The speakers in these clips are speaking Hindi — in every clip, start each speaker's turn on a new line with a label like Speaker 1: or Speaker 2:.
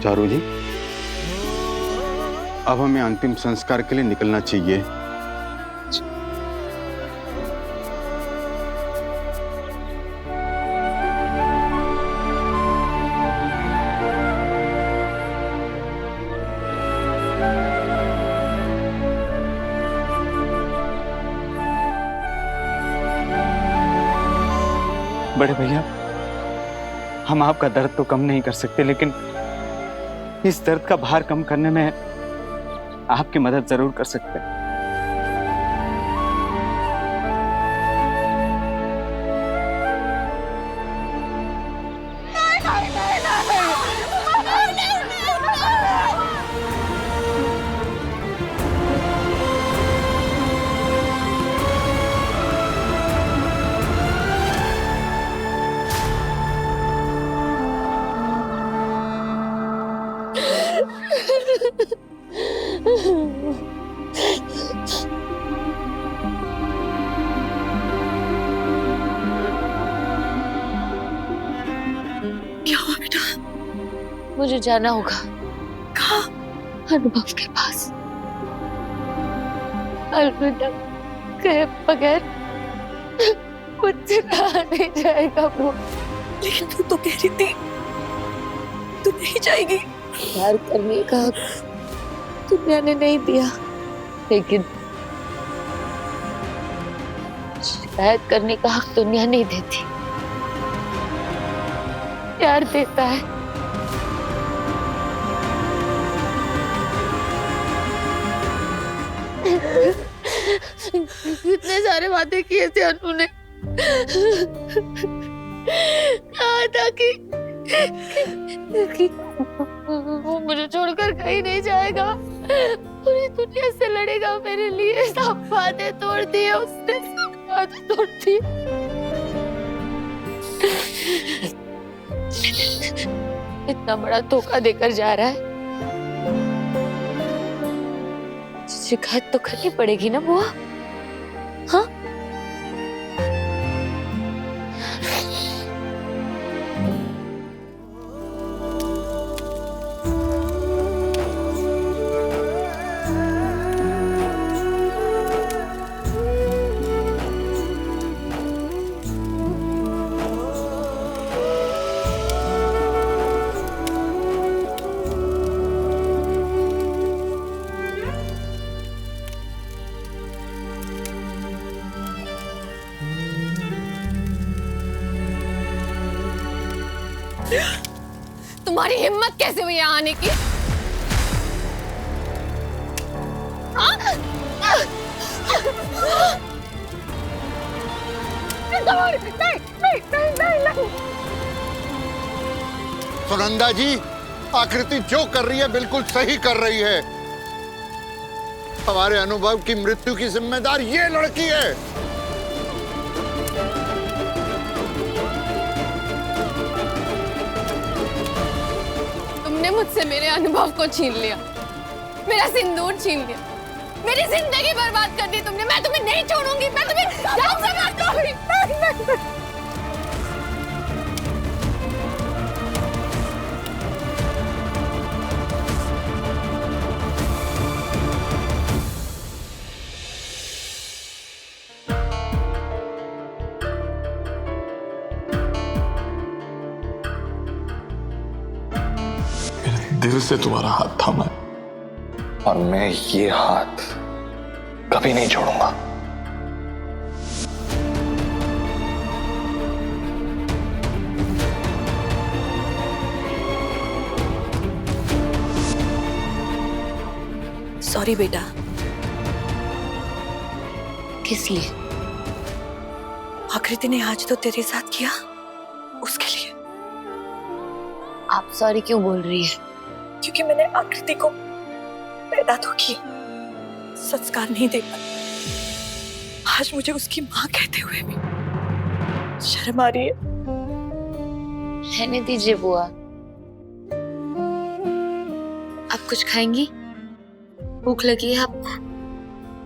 Speaker 1: चारू जी, अब हमें अंतिम संस्कार के लिए निकलना चाहिए।
Speaker 2: बड़े भैया, हम आपका दर्द तो कम नहीं कर सकते, लेकिन इस दर्द का भार कम करने में आपकी मदद जरूर कर सकते हैं।
Speaker 3: क्या हुआ बेटा?
Speaker 4: मुझे जाना होगा।
Speaker 3: कहाँ?
Speaker 4: अनुभव के पास। अलविदा कहे बगैर मुझसे रहा नहीं जाएगा वो।
Speaker 3: लेकिन तू तो कह रही थी तू नहीं जाएगी।
Speaker 4: प्यार करने का हक दुनिया ने नहीं दिया, लेकिन शिकायत करने का हक दुनिया नहीं देती, प्यार देता है। कितने सारे वादे किए थे अनु ने। कहा था कि वो मुझे छोड़कर कहीं नहीं जाएगा, पूरी दुनिया से लड़ेगा मेरे लिए। सब वादे तोड़ दिए उसने, सब वादे तोड़ दिए। इतना बड़ा धोखा देकर जा रहा है, शिकायत तो करनी पड़ेगी ना बुआ। हाँ,
Speaker 3: तुम्हारी हिम्मत कैसे हुई यहाँ आने की?
Speaker 5: सुनंदा जी, आकृति जो कर रही है बिल्कुल सही कर रही है। हमारे अनुभव की मृत्यु की जिम्मेदार ये लड़की है।
Speaker 4: तुमने मुझसे मेरे अनुभव को छीन लिया, मेरा सिंदूर छीन लिया, मेरी जिंदगी बर्बाद कर दी तुमने। मैं तुम्हें नहीं छोड़ूंगी, मैं तुम्हें जान से मार दूंगी।
Speaker 6: दिल से तुम्हारा हाथ थामा है और मैं ये हाथ कभी नहीं छोड़ूंगा।
Speaker 3: सॉरी बेटा।
Speaker 4: किस लिए?
Speaker 3: आकृति ने आज तो तेरे साथ किया, उसके लिए।
Speaker 4: आप सॉरी क्यों बोल रही है?
Speaker 3: क्योंकि मैंने आकृति को पैदा तो किया, संस्कार नहीं दे पाई। आज मुझे उसकी माँ कहते हुए भी शर्म आ रही है।
Speaker 4: रहने दीजिए बुआ। आप कुछ खाएंगी? भूख लगी है आपको?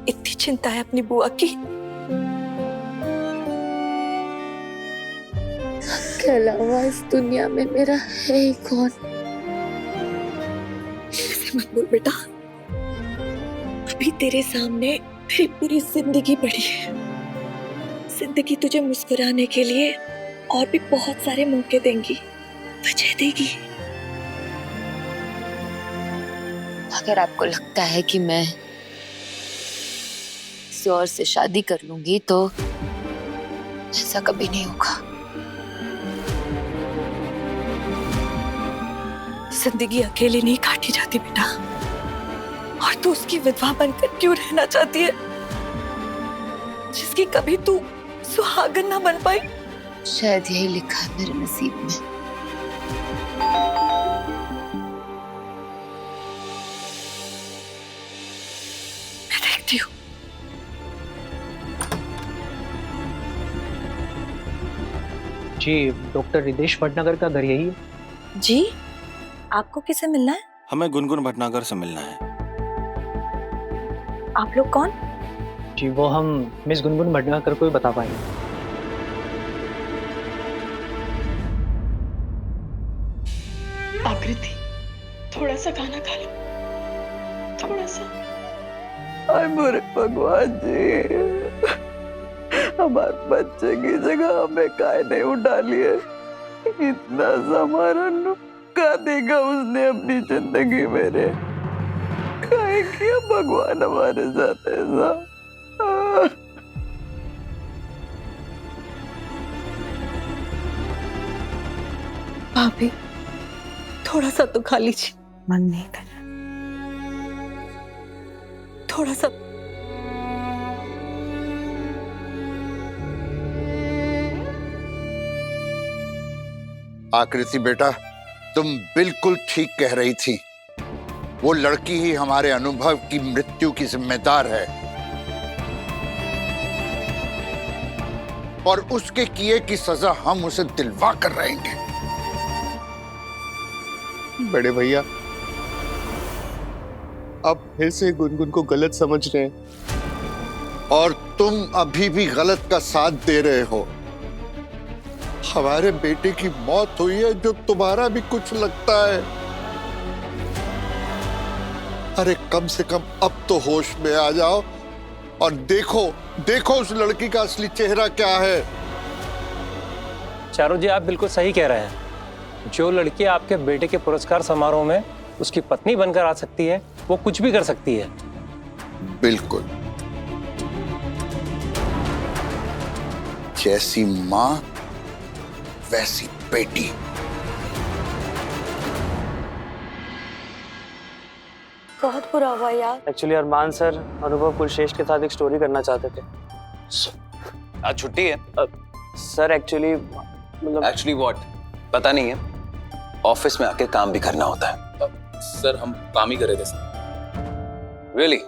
Speaker 3: इतनी चिंता है अपनी बुआ की?
Speaker 4: के अलावा इस दुनिया में मेरा है ही कौन?
Speaker 3: ऐसे मत बोल बेटा। अभी तेरे सामने तेरी पूरी जिंदगी पड़ी है। जिंदगी तुझे मुस्कुराने के लिए और भी बहुत सारे मौके देंगी, वजह देगी।
Speaker 4: अगर आपको लगता है कि मैं किसी और से शादी कर लूंगी तो ऐसा कभी नहीं होगा।
Speaker 3: जिंदगी अकेले नहीं काटी जाती बेटा। और तू उसकी विधवा बनकर क्यों रहना चाहती है, जिसकी कभी तू सुहागन ना बन पाई?
Speaker 4: शायद यही लिखा है मेरे नसीब में।
Speaker 3: मैं देखती हूँ।
Speaker 7: जी, डॉक्टर रिदेश भटनागर का घर यही है?
Speaker 3: जी, आपको किससे मिलना है?
Speaker 8: हमें गुनगुन भटनागर से मिलना है।
Speaker 3: आप लोग कौन?
Speaker 7: जी, वो हम मिस गुनगुन भटनागर को ही बता पाएंगे।
Speaker 9: आकृति, थोड़ा सा खाना खा लो, थोड़ा सा।
Speaker 10: हाय मोरे भगवान जी, हमारे बच्चे की जगह हमें काहे नहीं उठा लिए? इतना समारण का देगा उसने अपनी जिंदगी मेरे, काहे किया भगवान हमारे साथ ऐसा?
Speaker 3: भाभी, थोड़ा सा तो खा लीजिए।
Speaker 10: मन नहीं कर रहा।
Speaker 3: थोड़ा सा।
Speaker 5: आकृति बेटा, तुम बिल्कुल ठीक कह रही थी। वो लड़की ही हमारे अनुभव की मृत्यु की जिम्मेदार है और उसके किए की सजा हम उसे दिलवा कर रहेंगे।
Speaker 11: बड़े भैया, आप फिर से गुनगुन को गलत समझ रहे हैं
Speaker 5: और तुम अभी भी गलत का साथ दे रहे हो। हमारे बेटे की मौत हुई है जो तुम्हारा भी कुछ लगता है। अरे कम से कम अब तो होश में आ जाओ और देखो उस लड़की का असली चेहरा क्या है।
Speaker 12: चारू जी, आप बिल्कुल सही कह रहे हैं। जो लड़की आपके बेटे के पुरस्कार समारोह में उसकी पत्नी बनकर आ सकती है, वो कुछ भी कर सकती है।
Speaker 5: बिल्कुल। जैसी मां वैसी बेटी।
Speaker 3: बहुत बुरा हुआ यार।
Speaker 7: एक्चुअली अरमान सर अनुभव कुलश्रेष्ठ के साथ एक स्टोरी करना चाहते थे।
Speaker 8: आज छुट्टी है?
Speaker 7: सर एक्चुअली मतलब
Speaker 8: एक्चुअली व्हाट पता नहीं है। ऑफिस में आके काम भी करना होता है।
Speaker 6: सर हम काम ही कर रहे थे sir.
Speaker 8: Really?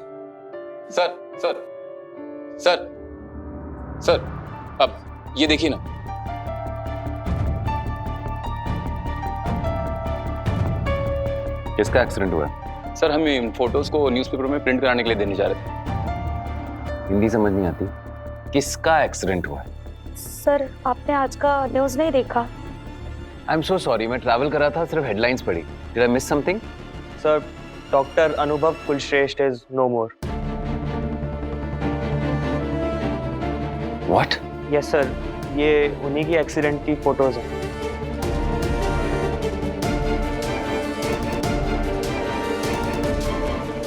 Speaker 6: Sir sir sir sir अब ये देखिए ना।
Speaker 8: किसका एक्सीडेंट हुआ?
Speaker 6: सर हम इन फोटोज को न्यूज़पेपर में प्रिंट कराने के लिए देने जा रहे थे।
Speaker 8: हिंदी समझ नहीं आती। किसका एक्सीडेंट हुआ?
Speaker 3: सर आपने आज का न्यूज़ नहीं देखा?
Speaker 8: आई एम सो सॉरी, मैं ट्रैवल कर रहा था, सिर्फ हेडलाइंस पढ़ी। Did I miss something?
Speaker 7: Sir doctor Anubhav Kulshreshtha is no more.
Speaker 8: What?
Speaker 7: Yes sir, ये उन्हीं की एक्सीडेंट की फोटोज हैं।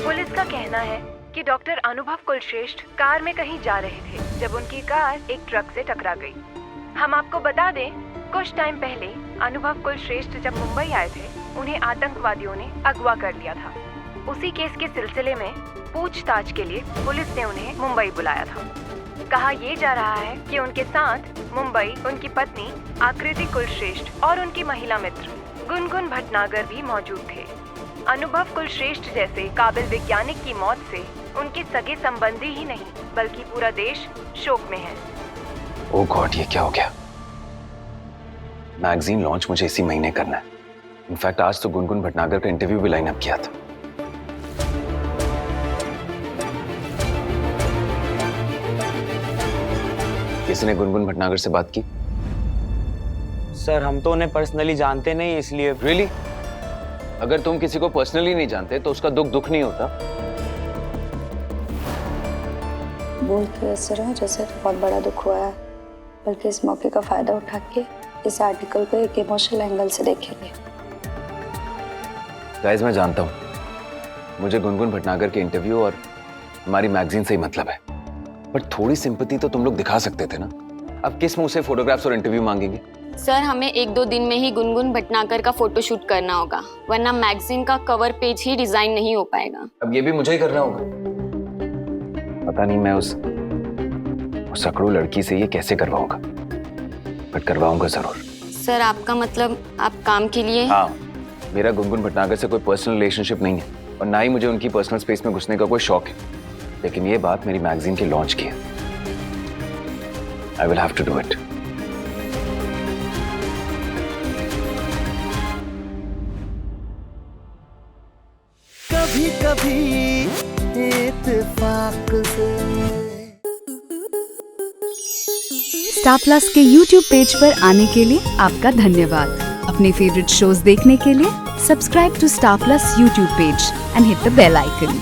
Speaker 13: पुलिस का कहना है कि डॉक्टर अनुभव कुलश्रेष्ठ कार में कहीं जा रहे थे जब उनकी कार एक ट्रक से टकरा गई। हम आपको बता दें, कुछ टाइम पहले अनुभव कुलश्रेष्ठ जब मुंबई आए थे, उन्हें आतंकवादियों ने अगवा कर लिया था। उसी केस के सिलसिले में पूछताछ के लिए पुलिस ने उन्हें मुंबई बुलाया था। कहा यह जा रहा है कि उनके साथ मुंबई उनकी पत्नी आकृति कुलश्रेष्ठ और उनकी महिला मित्र गुनगुन भटनागर भी मौजूद थे। अनुभव कुलश्रेष्ठ जैसे काबिल वैज्ञानिक की मौत से उनके सगे संबंधी ही नहीं बल्कि पूरा देश शोक में है।
Speaker 8: ओह गॉड, ये क्या हो गया? मैगजीन लॉन्च मुझे इसी महीने करना है। इनफैक्ट आज तो गुनगुन भटनागर का इंटरव्यू भी लाइन अप किया था। किसी ने गुनगुन भटनागर से बात की?
Speaker 7: सर हम तो उन्हें पर्सनली जानते नहीं, इसलिए।
Speaker 8: रियली? अगर तुम किसी को पर्सनली नहीं जानते तो उसका दुख दुख नहीं होता?
Speaker 14: बोल तो ऐसे रहा जैसे बहुत बड़ा दुख हुआ है, बल्कि इस मौके का फायदा उठा के इस आर्टिकल को एक इमोशनल एंगल से देखेंगे।
Speaker 8: गाइस, मैं जानता हूँ मुझे गुनगुन भटनागर के इंटरव्यू और हमारी मैगजीन से ही मतलब है, पर थोड़ी सिंपैथी तो तुम लोग दिखा सकते थे ना। अब किस मुंह से फोटोग्राफ्स और इंटरव्यू मांगेंगे?
Speaker 4: सर हमें 1-2 दिन में ही गुनगुन भटनागर का फोटो शूट करना होगा, वरना मैगजीन का कवर पेज ही डिजाइन नहीं हो पाएगा।
Speaker 8: अब ये भी मुझे ही करना होगा। पता नहीं मैं उस सकड़ू लड़की से ये कैसे करवाऊंगा, बट करवाऊंगा जरूर।
Speaker 4: सर आपका मतलब आप काम के लिए?
Speaker 8: हाँ, मेरा गुनगुन भटनागर से कोई पर्सनल रिलेशनशिप नहीं है और ना ही मुझे उनकी पर्सनल स्पेस में घुसने का कोई शौक है, लेकिन ये बात मेरी मैगजीन के लॉन्च की है। I will have to do it.
Speaker 10: कभी कभी इत्तेफाक से।
Speaker 15: स्टार प्लस के YouTube पेज पर आने के लिए आपका धन्यवाद। अपने फेवरेट शोज देखने के लिए subscribe to Star Plus YouTube page and hit the bell icon.